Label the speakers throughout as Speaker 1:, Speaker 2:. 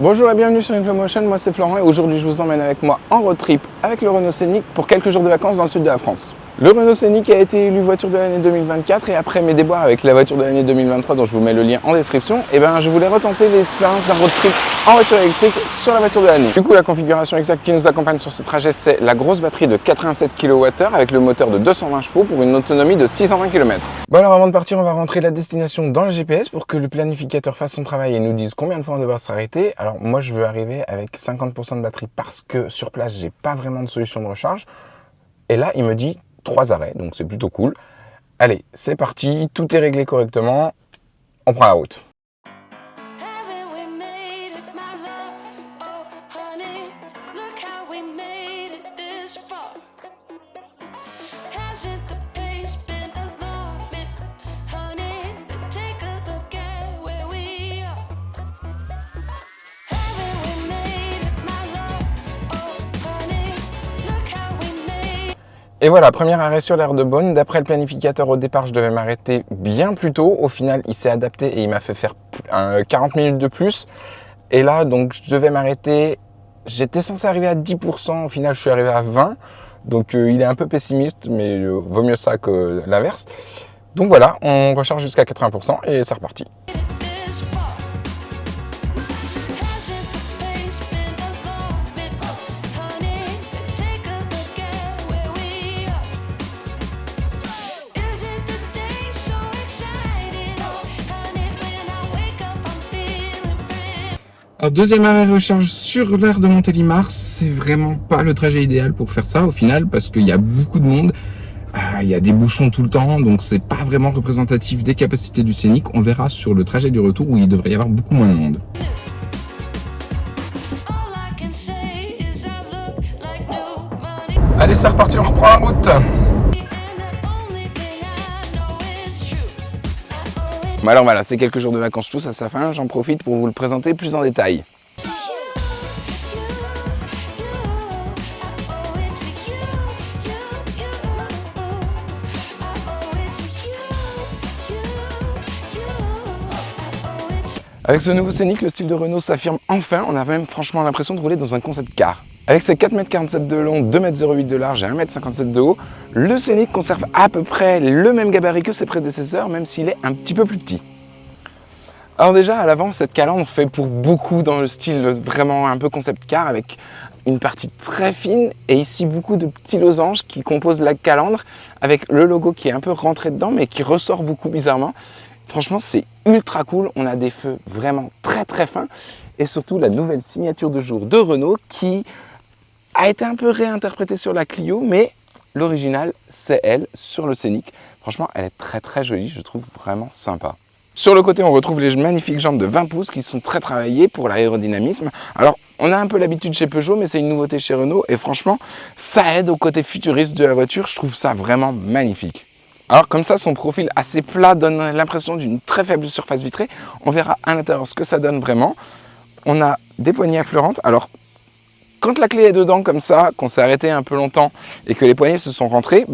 Speaker 1: Bonjour et bienvenue sur Inflomotion, moi c'est Florent et aujourd'hui je vous emmène avec moi en road trip avec le Renault Scénic pour quelques jours de vacances dans le sud de la France. Le Renault Scénic a été élu voiture de l'année 2024 et après mes déboires avec la voiture de l'année 2023 dont je vous mets le lien en description, je voulais retenter l'expérience d'un road trip en voiture électrique sur la voiture de l'année. Du coup la configuration exacte qui nous accompagne sur ce trajet c'est la grosse batterie de 87 kWh avec le moteur de 220 chevaux pour une autonomie de 620 km. Bon alors avant de partir on va rentrer la destination dans le GPS pour que le planificateur fasse son travail et nous dise combien de fois on devra s'arrêter. Alors moi je veux arriver avec 50% de batterie parce que sur place j'ai pas vraiment de solution de recharge. Et là il me dit 3 arrêts, donc c'est plutôt cool. Allez, c'est parti, tout est réglé correctement, on prend la route. Et voilà, premier arrêt sur l'aire de Beaune. D'après le planificateur, au départ, je devais m'arrêter bien plus tôt. Au final, il s'est adapté et il m'a fait faire 40 minutes de plus. Et là, donc, je devais m'arrêter. J'étais censé arriver à 10%. Au final, je suis arrivé à 20%. Donc, il est un peu pessimiste, mais vaut mieux ça que l'inverse. Donc voilà, on recharge jusqu'à 80% et c'est reparti. Alors deuxième arrêt recharge sur l'aire de Montélimar, c'est vraiment pas le trajet idéal pour faire ça au final parce qu'il y a beaucoup de monde, il y a des bouchons tout le temps, donc c'est pas vraiment représentatif des capacités du Scénic. On verra sur le trajet du retour où il devrait y avoir beaucoup moins de monde. Allez, c'est reparti, on reprend la route. Bon alors voilà, c'est quelques jours de vacances tous à sa fin, j'en profite pour vous le présenter plus en détail. Avec ce nouveau Scénic, le style de Renault s'affirme enfin, on a même franchement l'impression de rouler dans un concept car. Avec ses 4,47 m de long, 2,08 m de large et 1,57 m de haut, le Scénic conserve à peu près le même gabarit que ses prédécesseurs, même s'il est un petit peu plus petit. Alors déjà, à l'avant, cette calandre fait pour beaucoup dans le style vraiment un peu concept car, avec une partie très fine et ici beaucoup de petits losanges qui composent la calandre, avec le logo qui est un peu rentré dedans, mais qui ressort beaucoup bizarrement. Franchement, c'est ultra cool, on a des feux vraiment très très fins, et surtout la nouvelle signature de jour de Renault qui a été un peu réinterprétée sur la Clio, mais l'original, c'est elle, sur le Scénic. Franchement, elle est très très jolie, je trouve vraiment sympa. Sur le côté, on retrouve les magnifiques jambes de 20 pouces qui sont très travaillées pour l'aérodynamisme. Alors, on a un peu l'habitude chez Peugeot, mais c'est une nouveauté chez Renault, et franchement, ça aide au côté futuriste de la voiture, je trouve ça vraiment magnifique. Alors comme ça, son profil assez plat donne l'impression d'une très faible surface vitrée. On verra à l'intérieur ce que ça donne vraiment. On a des poignées affleurantes. Alors, quand la clé est dedans comme ça, qu'on s'est arrêté un peu longtemps et que les poignées se sont rentrées,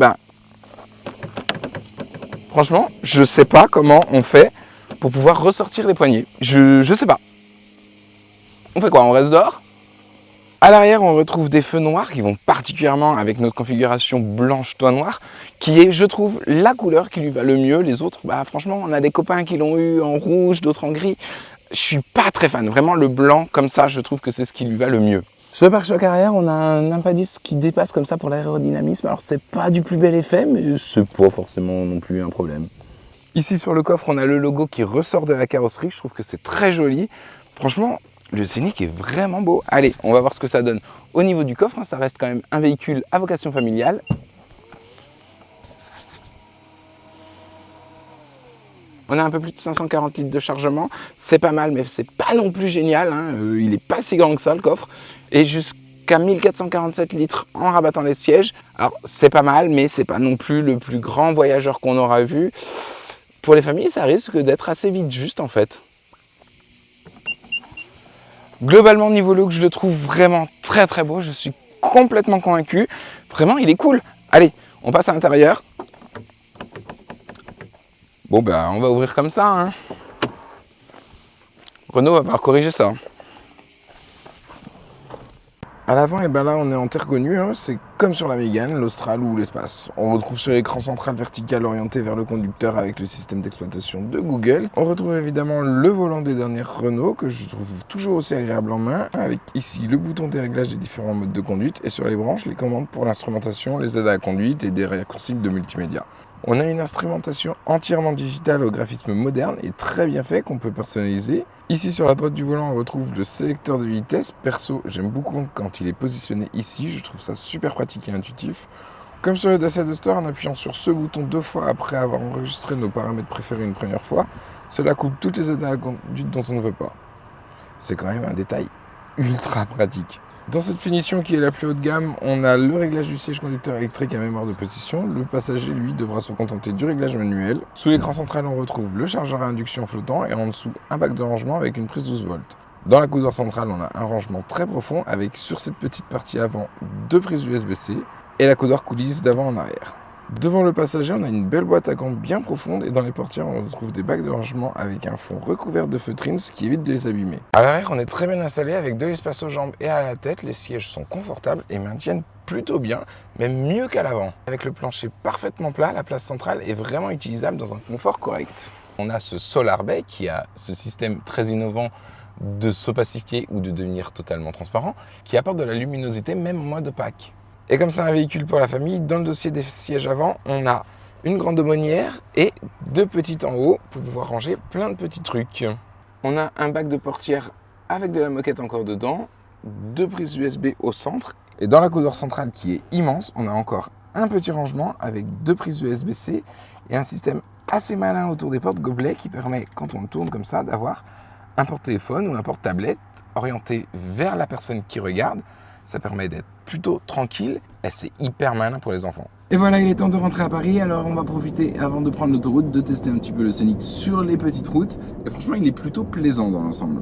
Speaker 1: franchement, je ne sais pas comment on fait pour pouvoir ressortir les poignées. Je sais pas. On fait quoi? On reste dehors? À l'arrière, on retrouve des feux noirs qui vont particulièrement avec notre configuration blanche toit noir, qui est, je trouve, la couleur qui lui va le mieux. Les autres, franchement, on a des copains qui l'ont eu en rouge, d'autres en gris. Je suis pas très fan. Vraiment, le blanc, comme ça, je trouve que c'est ce qui lui va le mieux. Sur le pare-choc arrière, on a un impadis qui dépasse comme ça pour l'aérodynamisme. Alors, c'est pas du plus bel effet, mais c'est pas forcément non plus un problème. Ici, sur le coffre, on a le logo qui ressort de la carrosserie. Je trouve que c'est très joli. Franchement, le Scénic est vraiment beau. Allez, on va voir ce que ça donne au niveau du coffre. Ça reste quand même un véhicule à vocation familiale. On a un peu plus de 540 litres de chargement. C'est pas mal, mais c'est pas non plus génial. Il n'est pas si grand que ça, le coffre. Et jusqu'à 1447 litres en rabattant les sièges. Alors, c'est pas mal, mais c'est pas non plus le plus grand voyageur qu'on aura vu. Pour les familles, ça risque d'être assez vite juste, en fait. Globalement, niveau look, je le trouve vraiment très très beau. Je suis complètement convaincu. Vraiment, il est cool. Allez, on passe à l'intérieur. Bon, on va ouvrir comme ça. Renault va pas corriger ça. À l'avant, et ben là, on est en terre connue, hein. C'est comme sur la Mégane, l'Austral ou l'Espace. On retrouve sur l'écran central vertical orienté vers le conducteur avec le système d'exploitation de Google. On retrouve évidemment le volant des dernières Renault, que je trouve toujours aussi agréable en main, avec ici le bouton des réglages des différents modes de conduite, et sur les branches, les commandes pour l'instrumentation, les aides à la conduite et des raccourcis de multimédia. On a une instrumentation entièrement digitale au graphisme moderne et très bien fait qu'on peut personnaliser. Ici sur la droite du volant, on retrouve le sélecteur de vitesse. Perso, j'aime beaucoup quand il est positionné ici, je trouve ça super pratique et intuitif. Comme sur le Dacia Duster, en appuyant sur ce bouton 2 fois après avoir enregistré nos paramètres préférés une première fois, cela coupe toutes les aides à la conduite dont on ne veut pas. C'est quand même un détail ultra pratique. Dans cette finition qui est la plus haut de gamme, on a le réglage du siège conducteur électrique à mémoire de position. Le passager, lui, devra se contenter du réglage manuel. Sous l'écran central, on retrouve le chargeur à induction flottant et en dessous, un bac de rangement avec une prise 12 volts. Dans la coudoir centrale, on a un rangement très profond avec, sur cette petite partie avant, 2 prises USB-C et la coudoir coulisse d'avant en arrière. Devant le passager, on a une belle boîte à gants bien profonde et dans les portières, on retrouve des bacs de rangement avec un fond recouvert de feutrine, ce qui évite de les abîmer. À l'arrière, on est très bien installé avec de l'espace aux jambes et à la tête. Les sièges sont confortables et maintiennent plutôt bien, même mieux qu'à l'avant. Avec le plancher parfaitement plat, la place centrale est vraiment utilisable dans un confort correct. On a ce Solar Bay qui a ce système très innovant de s'opacifier ou de devenir totalement transparent, qui apporte de la luminosité même en mode opaque. Et comme c'est un véhicule pour la famille, dans le dossier des sièges avant, on a une grande aumônière et 2 petites en haut pour pouvoir ranger plein de petits trucs. On a un bac de portière avec de la moquette encore dedans, 2 prises USB au centre. Et dans la coudoir centrale qui est immense, on a encore un petit rangement avec 2 prises USB-C et un système assez malin autour des portes gobelets qui permet, quand on le tourne comme ça, d'avoir un porte-téléphone ou un porte-tablette orienté vers la personne qui regarde. Ça permet d'être plutôt tranquille et c'est hyper malin pour les enfants. Et voilà, il est temps de rentrer à Paris, alors on va profiter avant de prendre l'autoroute de tester un petit peu le Scénic sur les petites routes. Et franchement, il est plutôt plaisant dans l'ensemble.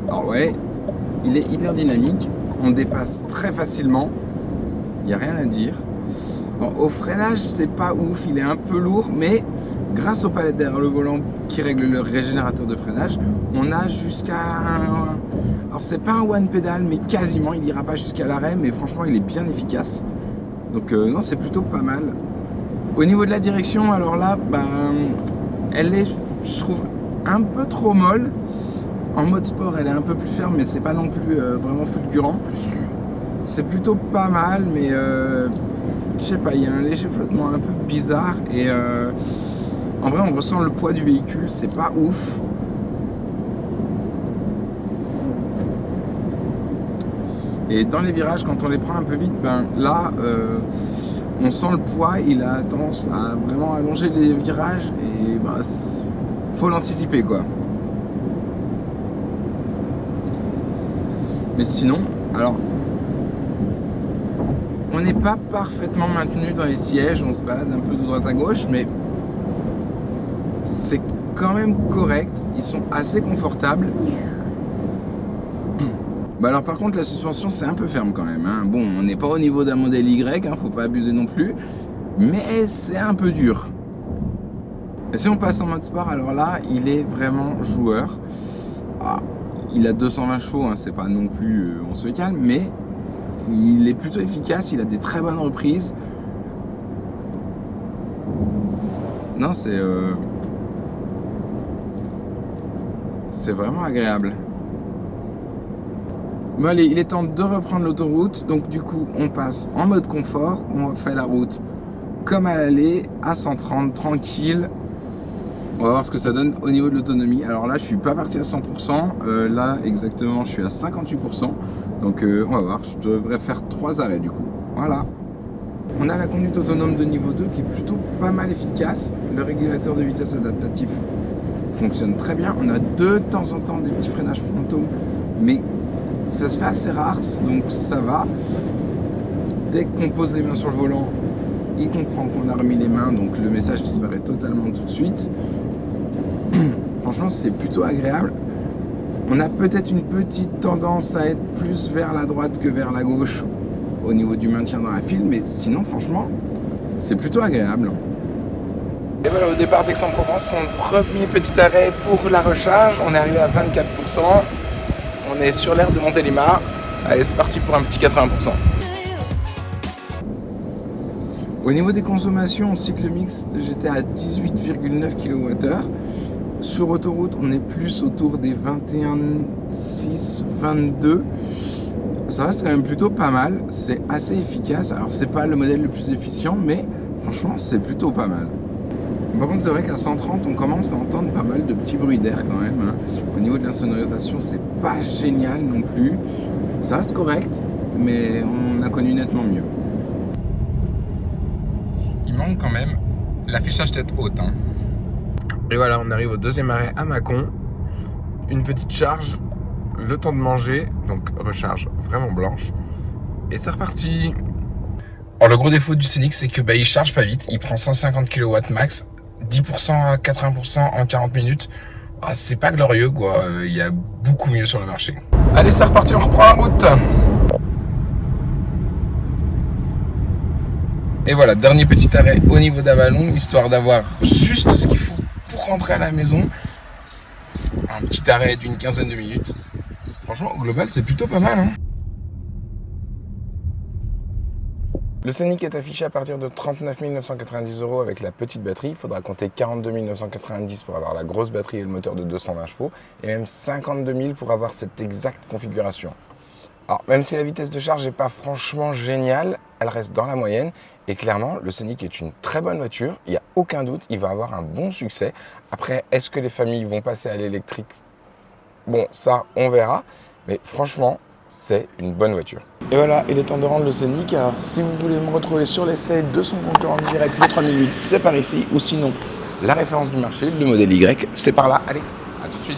Speaker 1: Alors ouais, il est hyper dynamique, on dépasse très facilement, il n'y a rien à dire. Bon, au freinage, c'est pas ouf, il est un peu lourd, mais grâce aux palettes derrière le volant qui règlent le régénérateur de freinage, on a jusqu'à... Alors c'est pas un one pédale, mais quasiment, il ira pas jusqu'à l'arrêt, mais franchement il est bien efficace. Donc non, c'est plutôt pas mal. Au niveau de la direction, alors là, elle est, je trouve, un peu trop molle. En mode sport, elle est un peu plus ferme, mais c'est pas non plus vraiment fulgurant. C'est plutôt pas mal, mais je sais pas, il y a un léger flottement un peu bizarre et en vrai on ressent le poids du véhicule, c'est pas ouf. Et dans les virages, quand on les prend un peu vite, là on sent le poids, il a tendance à vraiment allonger les virages et faut l'anticiper quoi. Mais sinon, alors on n'est pas parfaitement maintenu dans les sièges, on se balade un peu de droite à gauche, mais c'est quand même correct, ils sont assez confortables. Alors par contre la suspension c'est un peu ferme quand même, hein. Bon, on n'est pas au niveau d'un modèle Y, hein, faut pas abuser non plus, mais c'est un peu dur. Et si on passe en mode sport, alors là il est vraiment joueur. Il a 220 chevaux, hein, c'est pas non plus on se calme, mais il est plutôt efficace, il a des très bonnes reprises. Non, c'est vraiment agréable. Bon allez, il est temps de reprendre l'autoroute. Donc du coup, on passe en mode confort. On fait la route comme à l'aller, à 130, tranquille. On va voir ce que ça donne au niveau de l'autonomie. Alors là, je suis pas parti à 100%. Là, exactement, je suis à 58%. Donc on va voir, je devrais faire 3 arrêts du coup. Voilà. On a la conduite autonome de niveau 2 qui est plutôt pas mal efficace. Le régulateur de vitesse adaptatif fonctionne très bien. On a de temps en temps des petits freinages fantômes, mais ça se fait assez rare, donc ça va. Dès qu'on pose les mains sur le volant, il comprend qu'on a remis les mains, donc le message disparaît totalement tout de suite. Franchement, c'est plutôt agréable. On a peut-être une petite tendance à être plus vers la droite que vers la gauche au niveau du maintien dans la file, mais sinon, franchement, c'est plutôt agréable. Et voilà, au départ d'Aix-en-Provence, son premier petit arrêt pour la recharge. On est arrivé à 24%. On est sur l'aire de Montélimar. Allez, c'est parti pour un petit 80%. Au niveau des consommations, en cycle mixte, j'étais à 18,9 kWh. Sur autoroute, on est plus autour des 21,6, 22. Ça reste quand même plutôt pas mal. C'est assez efficace. Alors, c'est pas le modèle le plus efficient, mais franchement, c'est plutôt pas mal. Par contre, c'est vrai qu'à 130, on commence à entendre pas mal de petits bruits d'air quand même. Hein. Au niveau de la sonorisation, c'est pas génial non plus. Ça reste correct, mais on a connu nettement mieux. Il manque quand même l'affichage tête haute. Hein. Et voilà, on arrive au deuxième arrêt à Mâcon. Une petite charge, le temps de manger, donc recharge vraiment blanche. Et c'est reparti. Alors, le gros défaut du Scénic, c'est que il charge pas vite. Il prend 150 kW max, 10% à 80% en 40 minutes. Ah, c'est pas glorieux quoi, il y a beaucoup mieux sur le marché. Allez, c'est reparti, on reprend la route. Et voilà, dernier petit arrêt au niveau d'Avalon, histoire d'avoir juste ce qu'il faut pour rentrer à la maison. Un petit arrêt d'une quinzaine de minutes. Franchement, au global, c'est plutôt pas mal. Hein. Le Scénic est affiché à partir de 39 990 € avec la petite batterie. Il faudra compter 42 990 pour avoir la grosse batterie et le moteur de 220 chevaux. Et même 52 000 pour avoir cette exacte configuration. Alors, même si la vitesse de charge n'est pas franchement géniale, elle reste dans la moyenne. Et clairement, le Scénic est une très bonne voiture. Il n'y a aucun doute, il va avoir un bon succès. Après, est-ce que les familles vont passer à l'électrique? Bon, ça, on verra. Mais franchement, c'est une bonne voiture. Et voilà, il est temps de rendre le Scénic. Alors, si vous voulez me retrouver sur l'essai de son concurrent direct, le 3008, c'est par ici. Ou sinon, la référence du marché, le modèle Y, c'est par là. Allez, à tout de suite.